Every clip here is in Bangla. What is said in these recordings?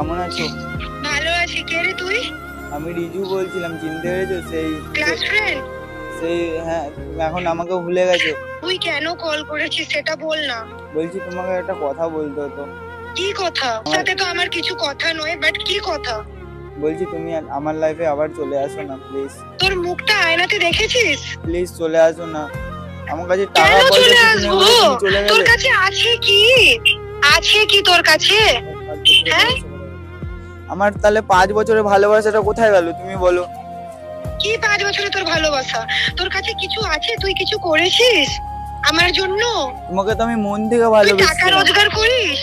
কেমন আছো? ভালো আছি। কে রে তুই? আমি রিজু বলছিলাম, চিনতে পেরেছো? Class friend? হ্যাঁ, তুমি এখন আমাকে ভুলে গেছো? তুই কেন কল করেছিস সেটা বল না। বলছি তোমাকে একটা কথা বলতে হতো। কি কথা? সাথে তো আমার কিছু কথা নয়, বাট কি কথা? বলছি তুমি আমার লাইফে আবার চলে আসো না প্লিজ। তোর মুখটা আয়নাতে দেখেছিস? প্লিজ চলে আসো না। আমার কাছে কেন টাকা পয়সা চলে কিছু নেই আসবো? বলে তুমি চলে তোর গেলে। কাছে আছে কি? আছে কি তোর কাছে? হ্যাঁ? আমার তাহলে 5 বছরের ভালোবাসাটা কোথায় গেল তুমি বলো? কি 5 বছরে তোর ভালোবাসা? তোর কাছে কিছু আছে? তুই কিছু করেছিস আমার জন্য? তোমাকে তো আমি মন থেকে তুই টাকা ভালোবেসেছিলাম। রোজগার করিস?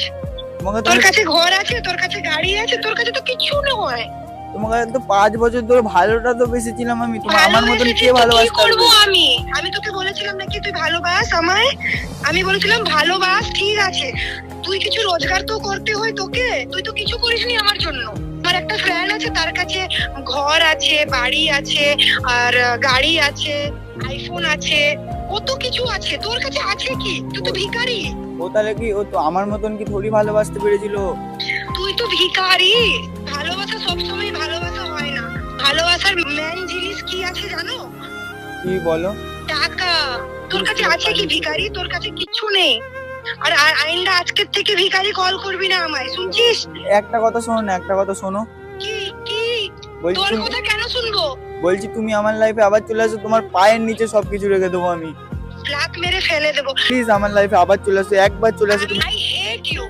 তোমাকে তো তোর আমি কাছে ঘর আছে, তোর কাছে গাড়ি আছে, তোর কাছে তো কিছু নয়। তোমাকে তো 5 বছর ধরে ভালোটা তো বেসেছিলাম আমি। তোমার আমার মতন কে ভালোবেসেছিস তো কি ভালোবাসতে করবো পারবে? আমি তোকে বলেছিলাম নাকি তুই ভালোবাস আমায়? আমি বলেছিলাম ভালোবাস, ঠিক আছে। তুই কিছু রোজগার তো করতে হয় তোকে, তুই তো কিছু করিসনি আমার জন্য। আমার একটা ফ্রেন্ড আছে, তার কাছে ঘর আছে, বাড়ি আছে, আর গাড়ি আছে, আইফোন আছে, কত কিছু আছে। তোর কাছে আছে কি? তুই তো ভিখারি। ও তাহলে কি ও তো আমার মতন কি থোড়ি ভালোবাসতে পেরেছিল? তুই তো ভিখারি। ভালোবাসা সবসময় ভালোবাসা হয় না। ভালোবাসার মেন জিনিস কি আছে জানো? কি বলো? টাকা। তোর কাছে আছে কি ভিখারি? তোর কাছে কিচ্ছু নেই। আর আইন্দা আজকের থেকে ভিখারি কল করবি না আমায়, শুনছিস? একটা কথা শোনো না, একটা কথা শোনো। কি কি? বলছি তোর তুমি কথা কেন শুনবো? বলছি তুমি আমার লাইফে আবার চলে আসো, তোমার পায়ের নিচে সবকিছু রেখে দেবো আমি। ব্ল্যাক মেরে ফেলে দেবো। প্লিজ আমার লাইফে আবার চলে আসো, একবার চলে আসো তুমি। I hate you.